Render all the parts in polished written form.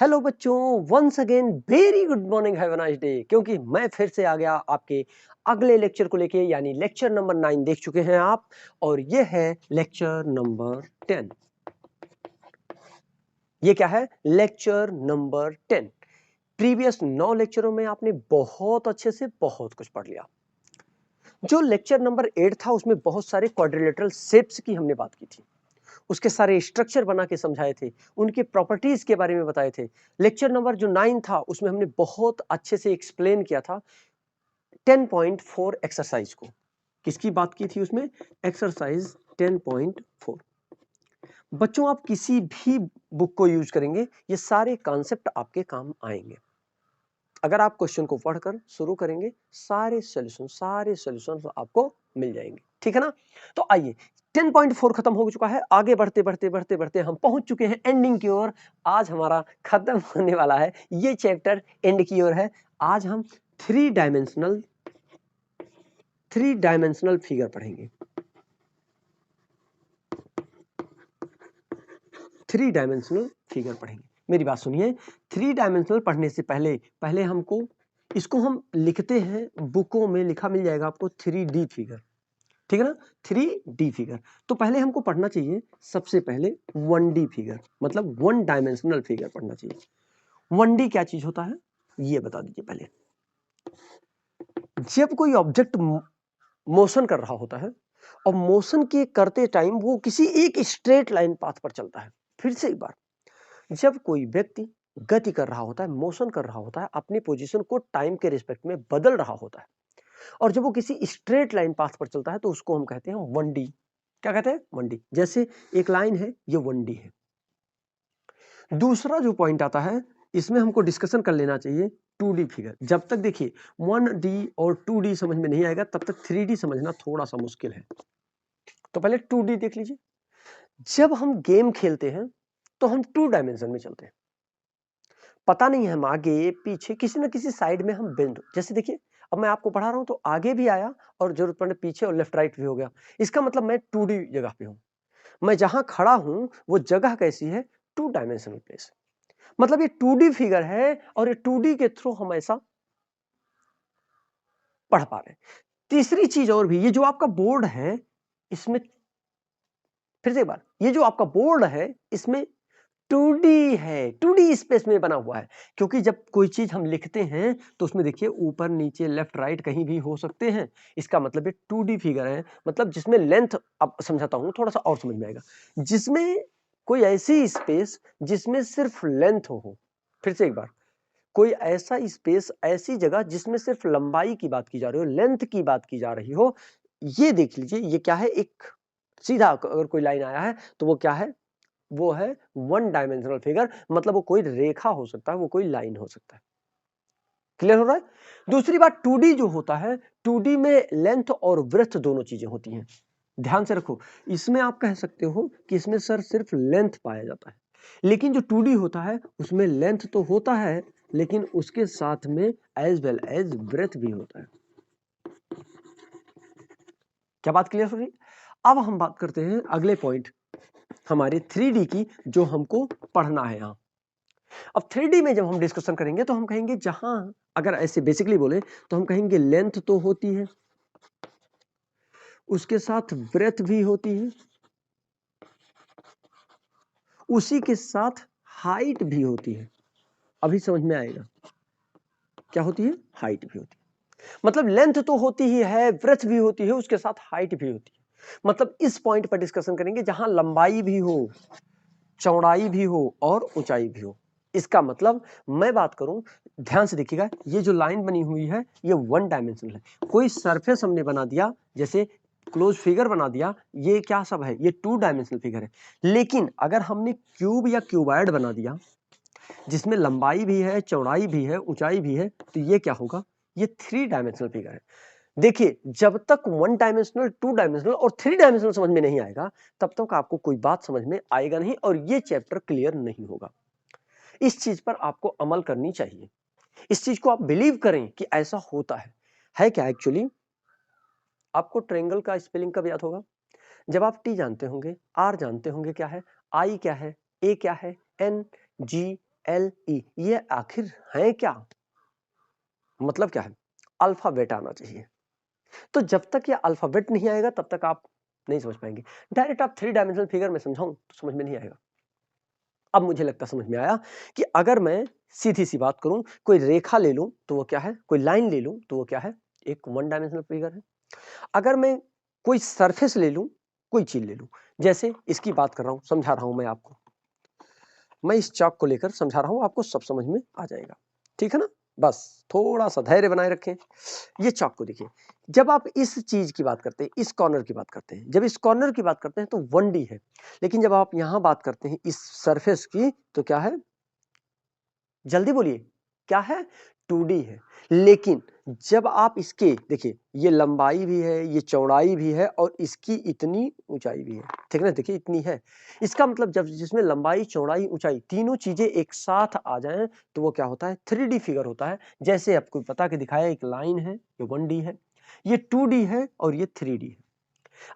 Hello बच्चों, once again very good morning, have a nice day. क्योंकि मैं फिर से आ गया आपके अगले लेक्चर को लेके, यानी लेक्चर नंबर 9 देख चुके हैं आप, और ये है लेक्चर नंबर 10। ये क्या है? Lecture number 10। प्रीवियस 9 लेक्चरों में आपने बहुत अच्छे से बहुत कुछ पढ़ लिया। जो लेक्चर नंबर 8 था उसमें बहुत सारे क्वाड्रिलेटरल शेप्स की हमने बात की थी, उसके सारे स्ट्रक्चर बना के समझाए थे, उनके प्रॉपर्टीज के बारे में बताए थे। लेक्चर नंबर जो 9 था उसमें हमने बहुत अच्छे से एक्सप्लेन किया था 10.4 एक्सरसाइज को। किसकी बात की थी उसमें? एक्सरसाइज 10.4। बच्चों, आप किसी भी बुक को यूज करेंगे, ये सारे कॉन्सेप्ट आपके काम आएंगे। अगर आप क्वेश्चन को पढ़कर शुरू करेंगे, सारे सॉल्यूशन आपको मिल जाएंगे। ठीक है ना? तो आइए, 10.4 खत्म हो चुका है। आगे बढ़ते बढ़ते बढ़ते बढ़ते हम पहुंच चुके हैं एंडिंग की ओर। आज हमारा खत्म होने वाला है, ये चैप्टर एंड की ओर है। आज हम थ्री डायमेंशनल फिगर पढ़ेंगे। थ्री डायमेंशनल फिगर पढ़ेंगे। मेरी बात सुनिए, थ्री डायमेंशनल पढ़ने से पहले हमको इसको हम लिखते हैं, बुकों में लिखा मिल जाएगा आपको 3D फिगर। ठीक है ना? 3D figure. तो पहले हमको पढ़ना चाहिए सबसे पहले 1D फिगर, मतलब 1 डायमेंशनल फिगर पढ़ना चाहिए। 1D क्या चीज होता है ये बता दीजिए पहले। जब कोई ऑब्जेक्ट मोशन कर रहा होता है और मोशन के करते टाइम वो किसी एक स्ट्रेट लाइन पाथ पर चलता है। फिर से एक बार, जब कोई व्यक्ति गति कर रहा होता है, मोशन कर रहा होता है, अपनी पोजीशन को टाइम के रिस्पेक्ट में बदल रहा होता है, और जब वो किसी स्ट्रेट लाइन पाथ पर चलता है तो उसको हम कहते हैं 1D। क्या कहते हैं? 1D। जैसे एक लाइन है, ये 1D है। दूसरा जो पॉइंट आता है, इसमें हमको डिस्कशन कर लेना चाहिए 2D फिगर। जब तक देखिए 1D और 2D समझ में नहीं आएगा, तब तक 3D समझना थोड़ा सा मुश्किल है। तो पहले 2D देख लीजिए। जब हम गेम खेलते हैं तो हम 2 डायमेंशन में चलते हैं। पता नहीं है हम आगे पीछे किसी ना किसी साइड में हम बेंड, जैसे देखिए अब मैं आपको पढ़ा रहा हूं तो आगे भी आया और जरूरत पड़ने पीछे और लेफ्ट राइट भी हो गया। इसका मतलब मैं 2D जगह पे हूं। मैं जहां खड़ा हूं वो जगह कैसी है? 2 डायमेंशनल प्लेस। मतलब ये 2D फिगर है और ये 2D के थ्रू हम ऐसा पढ़ पा रहे हैं। तीसरी चीज और भी, ये जो आपका बोर्ड है इसमें, फिर से एक बार, ये जो आपका बोर्ड है इसमें 2D है, 2D स्पेस में बना हुआ है। क्योंकि जब कोई चीज हम लिखते हैं तो उसमें देखिए ऊपर नीचे लेफ्ट राइट कहीं भी हो सकते हैं। इसका मतलब ये 2D फिगर है, मतलब जिसमें लेंथ, अब समझाता हूं थोड़ा सा और समझ में आएगा, जिसमें कोई ऐसी स्पेस जिसमें सिर्फ लेंथ हो। फिर से एक बार, कोई ऐसा स्पेस, ऐसी जगह जिसमें सिर्फ लंबाई की बात की जा रही हो, लेंथ की बात की जा रही हो। ये देख लीजिए, ये क्या है? एक सीधा अगर कोई लाइन आया है तो वो क्या है? वो है 1 डायमेंशनल फिगर। मतलब वो कोई रेखा हो सकता है, वो कोई लाइन हो सकता है। क्लियर हो रहा है? दूसरी बात, 2D जो होता है, 2D में लेंथ और ब्रेड्थ दोनों चीजें होती हैं। ध्यान से रखो, इसमें आप कह सकते हो कि इसमें सर सिर्फ लेंथ पाया जाता है, लेकिन जो 2D होता है उसमें लेंथ तो होता है, लेकिन उसके साथ में एज वेल एज ब्रेड्थ भी होता है। क्या बात क्लियर हो रही? अब हम बात करते हैं अगले पॉइंट हमारे 3D की, जो हमको पढ़ना है यहां। अब 3D में जब हम डिस्कशन करेंगे तो हम कहेंगे, जहां अगर ऐसे बेसिकली बोले तो हम कहेंगे लेंथ तो होती है, उसके साथ ब्रेथ भी होती है, उसी के साथ हाइट भी होती है। अभी समझ में आएगा क्या होती है? हाइट भी होती है। मतलब लेंथ तो होती ही है, ब्रेथ भी होती है, उसके साथ हाइट भी होती है। मतलब इस पॉइंट पर डिस्कशन करेंगे जहां लंबाई भी हो, चौड़ाई भी हो और ऊंचाई भी हो। इसका मतलब मैं बात करूं, ध्यान से देखिएगा, ये जो लाइन बनी हुई है ये 1 डायमेंशनल है। कोई सरफेस हमने बना दिया, जैसे क्लोज फिगर बना दिया, ये क्या सब है? ये 2 डायमेंशनल फिगर है। लेकिन अगर हमने क्यूब या क्यूबॉइड बना दिया जिसमें लंबाई भी है, चौड़ाई भी है, ऊंचाई भी है, तो ये क्या होगा? ये 3 डायमेंशनल फिगर है। देखिए, जब तक 1 डायमेंशनल, 2 डायमेंशनल और 3 डायमेंशनल समझ में नहीं आएगा, तब तक आपको कोई बात समझ में आएगा नहीं और ये चैप्टर क्लियर नहीं होगा। इस चीज पर आपको अमल करनी चाहिए। इस चीज को आप बिलीव करें कि ऐसा होता है। क्या एक्चुअली? आपको ट्रायंगल का स्पेलिंग कब याद होगा? जब आप टी जानते होंगे, आर जानते होंगे क्या है, आई क्या है, ए क्या है, एन, जी, LE, ये आखिर है क्या? मतलब क्या है? अल्फाबेट आना चाहिए। तो जब तक ये अल्फाबेट नहीं आएगा तब तक आप नहीं समझ पाएंगे। डायरेक्ट आप 3 डायमेंशनल फिगर में समझाऊं तो समझ में नहीं आएगा। अब मुझे लगता समझ में आया कि अगर मैं सीधी सी बात करूं, कोई रेखा ले लूं तो वो क्या है, कोई लाइन ले लूं तो वो क्या है, एक 1 डायमेंशनल फिगर है। अगर मैं कोई सरफेस ले लूं, कोई चीज ले लूं, जैसे इसकी बात कर रहा हूं, समझा रहा हूं मैं आपको, मैं इस चौक को लेकर समझा रहा हूं, आपको सब समझ में आ जाएगा, ठीक है ना? बस थोड़ा सा धैर्य बनाए रखें। ये चौक को देखिए, जब आप इस चीज की बात करते हैं, इस कॉर्नर की बात करते हैं, जब इस कॉर्नर की बात करते हैं तो 1D है, लेकिन जब आप यहां बात करते हैं इस सरफेस की तो क्या है, जल्दी बोलिए, क्या है, 2D है। लेकिन जब आप इसके देखिए, ये लंबाई भी है, ये चौड़ाई भी है और इसकी इतनी ऊंचाई भी है, ठीक है ना? देखिए इतनी है। इसका मतलब जब जिसमें लंबाई, चौड़ाई, ऊंचाई तीनों चीजें एक साथ आ जाएं तो वो क्या होता है, 3D फिगर होता है। जैसे आपको बता के दिखाया, एक लाइन है, ये 1D है, ये 2D है और ये 3D है।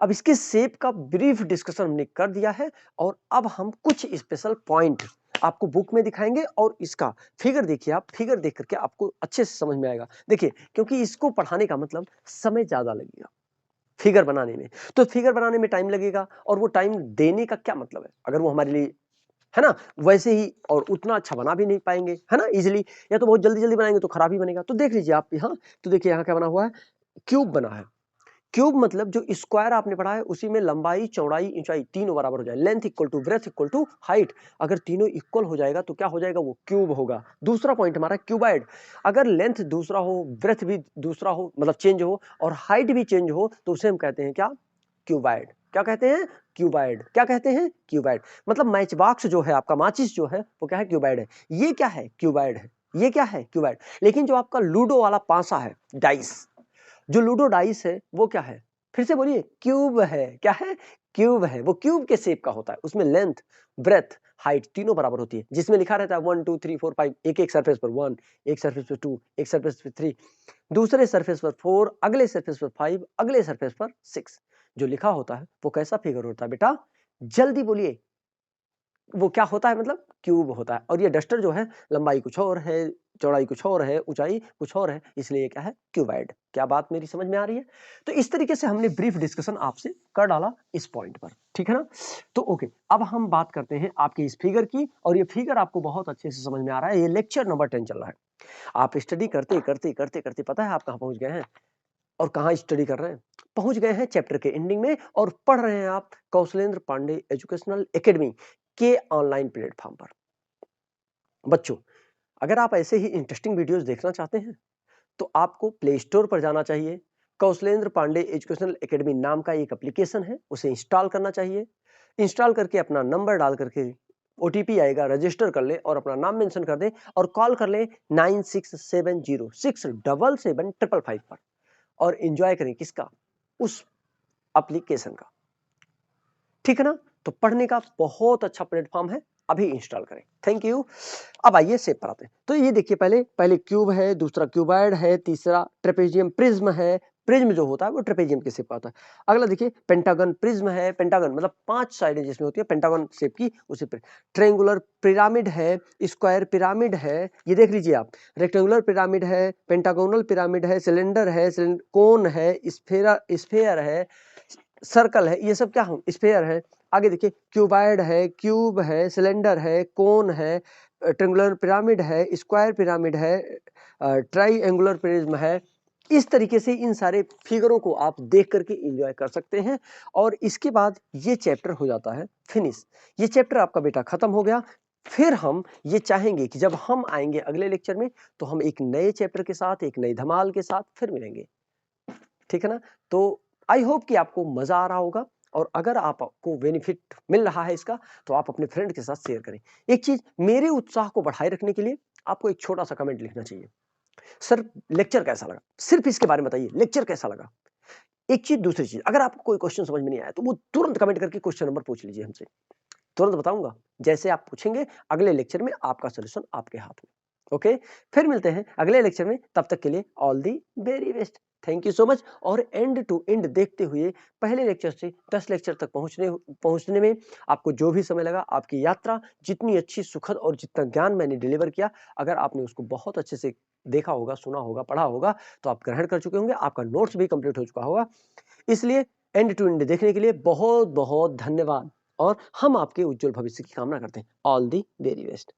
अब इसके शेप का ब्रीफ डिस्कशन हमने कर दिया है और अब हम कुछ स्पेशल पॉइंट आपको बुक में दिखाएंगे और इसका फिगर देखिए, आप फिगर देख करके आपको अच्छे से समझ में आएगा। देखिए, क्योंकि इसको पढ़ाने का मतलब समय ज्यादा लगेगा फिगर बनाने में, तो फिगर बनाने में टाइम लगेगा और वो टाइम देने का क्या मतलब है, अगर वो हमारे लिए है ना, वैसे ही और उतना अच्छा बना भी नहीं पाएंगे, है ना, इजिली, या तो बहुत जल्दी जल्दी बनाएंगे तो खराब ही बनेगा। तो देख लीजिए आप यहाँ, तो देखिए यहाँ क्या बना हुआ है, क्यूब बना है। क्यूब मतलब जो स्क्वायर आपने पढ़ा है उसी में लंबाई, चौड़ाई, ऊंचाई तीनों बराबर हो जाए, length equal to breadth equal to height, अगर तीनों इक्वल हो जाएगा तो क्या हो जाएगा, वो क्यूब होगा। दूसरा पॉइंट हमारा क्यूबाइड, अगर लेंथ दूसरा हो, ब्रेथ भी दूसरा हो, मतलब चेंज हो और हाइट भी चेंज हो तो उसे हम कहते हैं क्या, क्यूबाइड। क्या कहते हैं, क्यूबाइड। क्या कहते हैं, क्यूबाइड। मतलब मैच बॉक्स जो है आपका, माचिस जो है वो क्या है, क्यूबाइड है। ये क्या है, क्यूबाइड है। ये क्या है, क्यूबाइड। लेकिन जो आपका लूडो वाला पासा है, डाइस, जो लूडो डाइस है वो क्या है, फिर से बोलिए, क्यूब है। क्या है, क्यूब है। वो क्यूब के शेप का होता है, उसमें लेंथ, ब्रेथ, हाइट तीनों बराबर होती है, जिसमें लिखा रहता है 1 2 3 4 5, एक एक सरफेस पर 1, एक सरफेस पर 2, एक सरफेस पर 3, दूसरे सरफेस पर 4, अगले सरफेस पर 5, अगले सरफेस पर 6। जो लिखा होता है वो कैसा फिगर होता है बेटा, जल्दी बोलिए, वो क्या होता है, मतलब क्यूब होता है। और ये डस्टर जो है, लंबाई कुछ और है, चौड़ाई कुछ और है, ऊंचाई कुछ और है, इसलिए ये क्या है, क्यूबाइड। क्या बात मेरी समझ में आ रही है? तो इस तरीके से हमने ब्रीफ डिस्कशन आपसे कर डाला इस पॉइंट पर, ठीक है ना? तो ओके, अब हम बात करते हैं आपकी इस फिगर की, और ये फिगर आपको बहुत अच्छे से समझ में आ रहा है। ये लेक्चर नंबर 10 चल रहा है। आप स्टडी करते करते करते करते पता है आप कहाँ पहुंच गए हैं और कहाँ स्टडी कर रहे हैं? पहुंच गए हैं चैप्टर के एंडिंग में और पढ़ रहे हैं आप कौशलेंद्र पांडे एजुकेशनल एकेडमी के ऑनलाइन प्लेटफॉर्म पर। बच्चों, अगर आप ऐसे ही इंटरेस्टिंग वीडियोस देखना चाहते हैं तो आपको प्ले स्टोर पर जाना चाहिए। कौशलेंद्र पांडे एजुकेशनल एकेडमी नाम का एक एप्लीकेशन है, उसे इंस्टॉल करना चाहिए। इंस्टॉल करके अपना नंबर डाल करके ओटीपी आएगा, रजिस्टर कर ले और अपना नाम मेंशन कर दे और कॉल कर ले 9670677555 पर और एंजॉय करें किसका, उस एप्लीकेशन का, ठीक है ना? तो पढ़ने का बहुत अच्छा प्लेटफॉर्म है, अभी इंस्टॉल करें। Thank you. अब आइए शेप पर आते हैं। तो ये देखिए, पहले क्यूब है, दूसरा क्यूबाइड है, तीसरा ट्रेपेजियम प्रिज्म है। प्रिज्म जो होता है वो ट्रेपेजियम के शेप का होता है। अगला देखिए, पेंटागन प्रिज्म है। पेंटागन मतलब 5 साइडें जिसमें होती है, पेंटागन शेप की, उसे ट्रायंगुलर पिरामिड है, स्क्वायर पिरामिड है, ये देख लीजिए आप, रेक्टेंगुलर पिरामिड है, पेंटागोनल पिरामिड है, सिलेंडर है, कोन है, स्फेयर है, सर्कल है, ये सब क्या हो, स्फेयर है। आगे देखिए, क्यूबाइड है, क्यूब है, सिलेंडर है, कोन है, ट्रायंगुलर पिरामिड है, स्क्वायर पिरामिड है, ट्राइएंगुलर प्रिज्म है। इस तरीके से इन सारे फिगरों को आप देख करके एंजॉय कर सकते हैं और इसके बाद ये चैप्टर हो जाता है फिनिश। ये चैप्टर आपका बेटा खत्म हो गया। फिर हम ये चाहेंगे कि जब हम आएंगे अगले लेक्चर में तो हम एक नए चैप्टर के साथ, एक नई धमाल के साथ फिर मिलेंगे, ठीक है ना? तो आई होप कि आपको मजा आ रहा होगा और अगर आपको बेनिफिट मिल रहा है इसका तो आप अपने फ्रेंड के साथ शेयर करें। एक चीज, मेरे उत्साह को बढ़ाए रखने के लिए आपको एक छोटा सा कमेंट लिखना चाहिए। सर, लेक्चर कैसा लगा, सिर्फ इसके बारे में बताइए, लेक्चर कैसा लगा। एक चीज, दूसरी चीज, अगर आपको कोई क्वेश्चन समझ में नहीं आया तो वो तुरंत कमेंट करके क्वेश्चन नंबर पूछ लीजिए हमसे, तुरंत बताऊंगा। जैसे आप पूछेंगे अगले लेक्चर में आपका सोल्यूशन आपके हाथ में। ओके, फिर मिलते हैं अगले लेक्चर में, तब तक के लिए all the very best. Thank you so much. और एंड टू एंड देखते हुए पहले लेक्चर से 10 लेक्चर तक पहुंचने में आपको जो भी समय लगा, आपकी यात्रा जितनी अच्छी, सुखद और जितना ज्ञान मैंने डिलीवर किया, अगर आपने उसको बहुत अच्छे से देखा होगा, सुना होगा, पढ़ा होगा, तो आप ग्रहण कर चुके होंगे, आपका नोट्स भी कंप्लीट हो चुका होगा। इसलिए एंड टू एंड देखने के लिए बहुत बहुत धन्यवाद और हम आपके उज्जवल भविष्य की कामना करते हैं। All the very best.